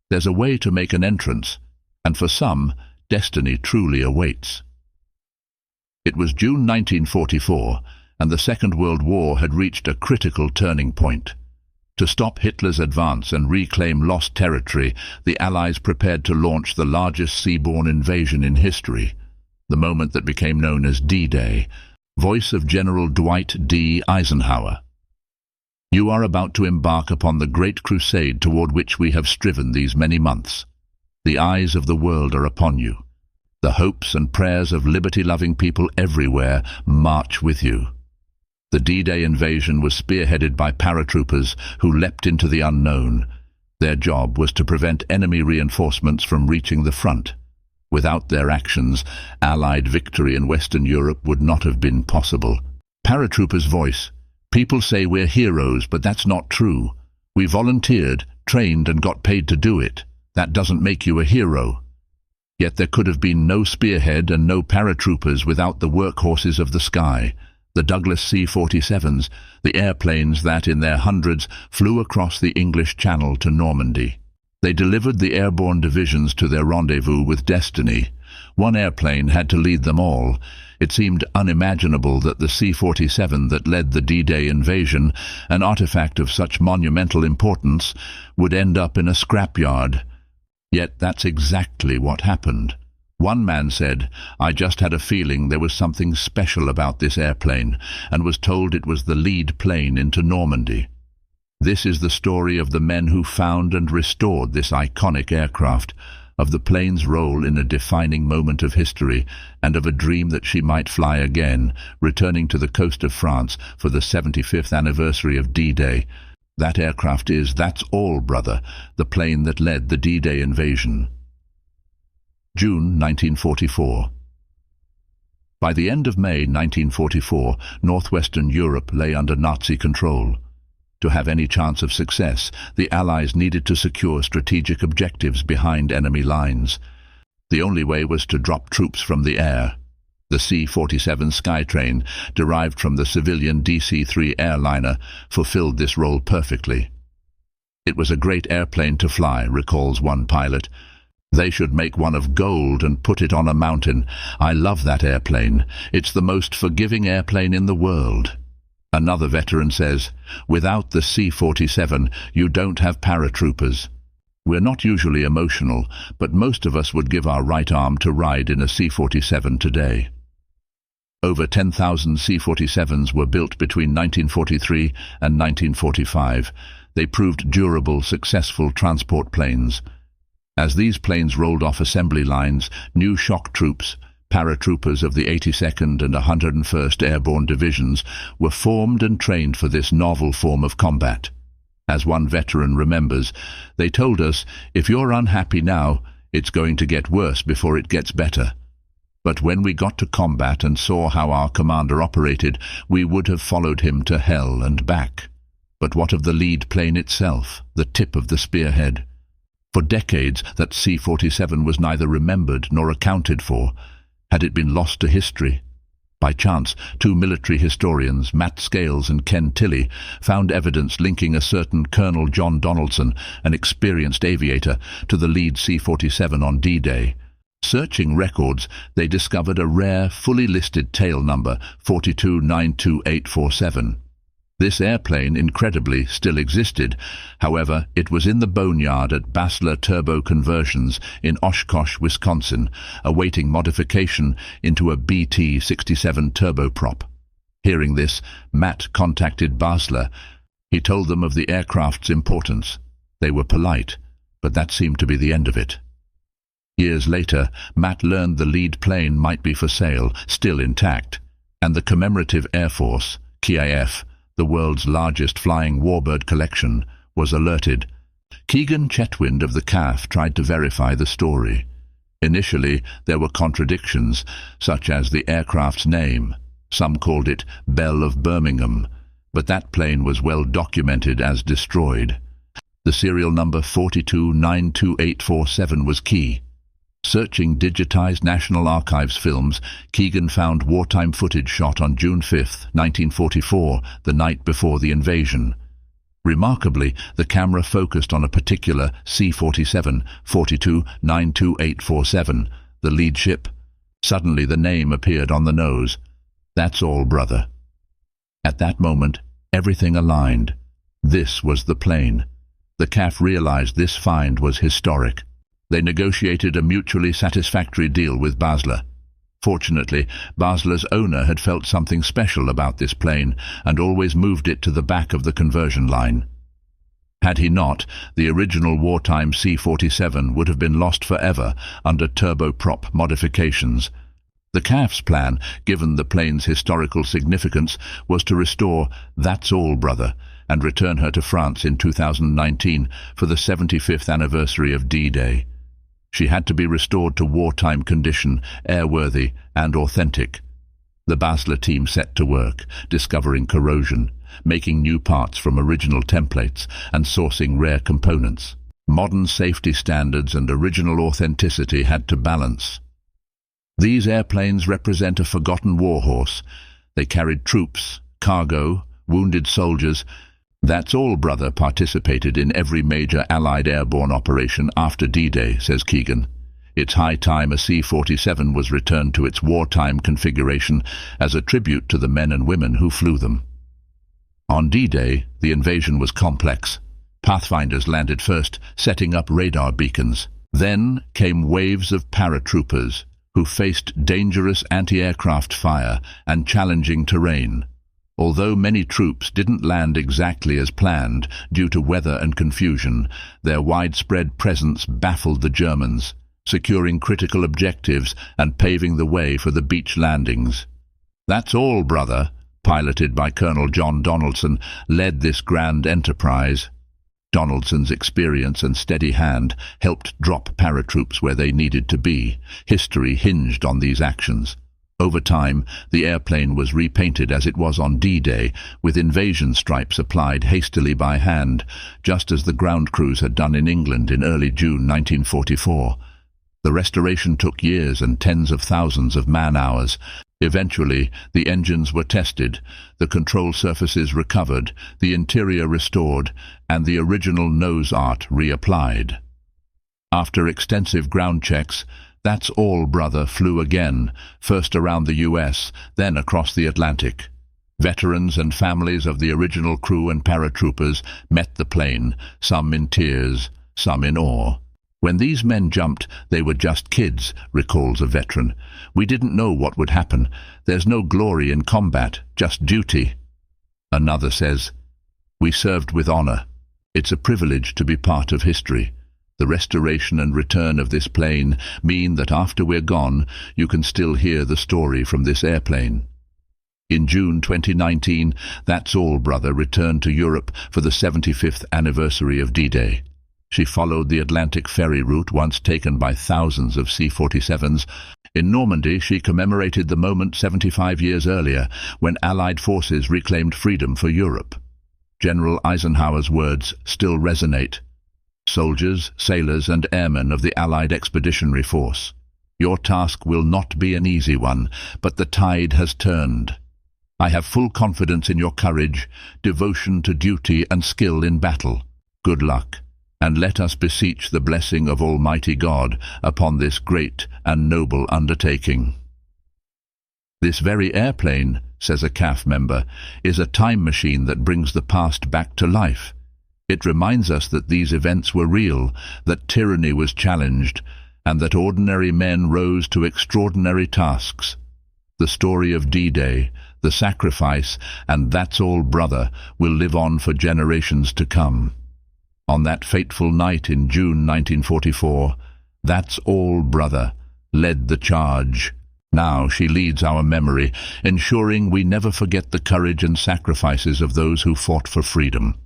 There's a way to make an entrance, and for some, destiny truly awaits. It was June 1944, and the Second World War had reached a critical turning point. To stop Hitler's advance and reclaim lost territory, the Allies prepared to launch the largest seaborne invasion in history, the moment that became known as D-Day. Voice of General Dwight D. Eisenhower. You are about to embark upon the great crusade toward which we have striven these many months. The eyes of the world are upon you. The hopes and prayers of liberty-loving people everywhere march with you. The D-Day invasion was spearheaded by paratroopers who leapt into the unknown. Their job was to prevent enemy reinforcements from reaching the front. Without their actions, Allied victory in Western Europe would not have been possible. Paratroopers' voice. People say we're heroes, but that's not true. We volunteered, trained, and got paid to do it. That doesn't make you a hero. Yet there could have been no spearhead and no paratroopers without the workhorses of the sky. The Douglas C-47s, the airplanes that, in their hundreds, flew across the English Channel to Normandy. They delivered the airborne divisions to their rendezvous with destiny. One airplane had to lead them all. It seemed unimaginable that the C-47 that led the D-Day invasion, an artifact of such monumental importance, would end up in a scrapyard. Yet that's exactly what happened. One man said, "I just had a feeling there was something special about this airplane," and was told it was the lead plane into Normandy. This is the story of the men who found and restored this iconic aircraft, of the plane's role in a defining moment of history, and of a dream that she might fly again, returning to the coast of France for the 75th anniversary of D-Day. That aircraft is, that's all, brother, the plane that led the D-Day invasion. June 1944. By the end of May 1944, northwestern Europe lay under Nazi control. To have any chance of success, the Allies needed to secure strategic objectives behind enemy lines. The only way was to drop troops from the air. The C-47 Skytrain, derived from the civilian DC-3 airliner, fulfilled this role perfectly. "It was a great airplane to fly," recalls one pilot. "They should make one of gold and put it on a mountain. I love that airplane. It's the most forgiving airplane in the world." Another veteran says, "Without the C-47, you don't have paratroopers." We're not usually emotional, but most of us would give our right arm to ride in a C-47 today. Over 10,000 C-47s were built between 1943 and 1945. They proved durable, successful transport planes. As these planes rolled off assembly lines, new shock troops, paratroopers of the 82nd and 101st Airborne Divisions, were formed and trained for this novel form of combat. As one veteran remembers, "They told us, if you're unhappy now, it's going to get worse before it gets better. But when we got to combat and saw how our commander operated, we would have followed him to hell and back." But what of the lead plane itself, the tip of the spearhead? For decades, that C-47 was neither remembered nor accounted for. Had it been lost to history? By chance, two military historians, Matt Scales and Ken Tilley, found evidence linking a certain Colonel John Donaldson, an experienced aviator, to the lead C-47 on D-Day. Searching records, they discovered a rare, fully listed tail number, 4292847. This airplane, incredibly, still existed. However, it was in the boneyard at Basler Turbo Conversions in Oshkosh, Wisconsin, awaiting modification into a BT-67 turboprop. Hearing this, Matt contacted Basler. He told them of the aircraft's importance. They were polite, but that seemed to be the end of it. Years later, Matt learned the lead plane might be for sale, still intact, and the Commemorative Air Force, KIF, the world's largest flying warbird collection, was alerted. Keegan Chetwynd of the CAF tried to verify the story. Initially, there were contradictions, such as the aircraft's name. Some called it Belle of Birmingham, but that plane was well documented as destroyed. The serial number 4292847 was key. Searching digitized National Archives films, Keegan found wartime footage shot on June 5, 1944, the night before the invasion. Remarkably, the camera focused on a particular C-47, 42-92847, the lead ship. Suddenly the name appeared on the nose. "That's all, brother." At that moment, everything aligned. This was the plane. The CAF realized this find was historic. They negotiated a mutually satisfactory deal with Basler. Fortunately, Basler's owner had felt something special about this plane and always moved it to the back of the conversion line. Had he not, the original wartime C-47 would have been lost forever under turboprop modifications. The CAF's plan, given the plane's historical significance, was to restore "That's All, Brother" and return her to France in 2019 for the 75th anniversary of D-Day. She had to be restored to wartime condition, airworthy and authentic. The Basler team set to work, discovering corrosion, making new parts from original templates and sourcing rare components. Modern safety standards and original authenticity had to balance. These airplanes represent a forgotten warhorse. They carried troops, cargo, wounded soldiers. "That's All, Brother" participated in every major Allied airborne operation after D-Day, says Keegan. It's high time a C-47 was returned to its wartime configuration as a tribute to the men and women who flew them. On D-Day, the invasion was complex. Pathfinders landed first, setting up radar beacons. Then came waves of paratroopers, who faced dangerous anti-aircraft fire and challenging terrain. Although many troops didn't land exactly as planned due to weather and confusion, their widespread presence baffled the Germans, securing critical objectives and paving the way for the beach landings. "That's All, Brother," piloted by Colonel John Donaldson, led this grand enterprise. Donaldson's experience and steady hand helped drop paratroops where they needed to be. History hinged on these actions. Over time, the airplane was repainted as it was on D-Day, with invasion stripes applied hastily by hand, just as the ground crews had done in England in early June 1944. The restoration took years and tens of thousands of man-hours. Eventually, the engines were tested, the control surfaces recovered, the interior restored, and the original nose art reapplied. After extensive ground checks, "That's All, Brother" flew again, first around the US, then across the Atlantic. Veterans and families of the original crew and paratroopers met the plane, some in tears, some in awe. "When these men jumped, they were just kids," recalls a veteran. "We didn't know what would happen. There's no glory in combat, just duty." Another says, "We served with honor. It's a privilege to be part of history. The restoration and return of this plane mean that after we're gone, you can still hear the story from this airplane." In June 2019, "That's All, Brother" returned to Europe for the 75th anniversary of D-Day. She followed the Atlantic ferry route once taken by thousands of C-47s. In Normandy, she commemorated the moment 75 years earlier, when Allied forces reclaimed freedom for Europe. General Eisenhower's words still resonate. "Soldiers, sailors and airmen of the Allied Expeditionary Force, your task will not be an easy one, but the tide has turned. I have full confidence in your courage, devotion to duty and skill in battle. Good luck. And let us beseech the blessing of Almighty God upon this great and noble undertaking." This very airplane, says a CAF member, is a time machine that brings the past back to life. It reminds us that these events were real, that tyranny was challenged, and that ordinary men rose to extraordinary tasks. The story of D-Day, the sacrifice, and "That's All, Brother" will live on for generations to come. On that fateful night in June 1944, "That's All, Brother" led the charge. Now she leads our memory, ensuring we never forget the courage and sacrifices of those who fought for freedom.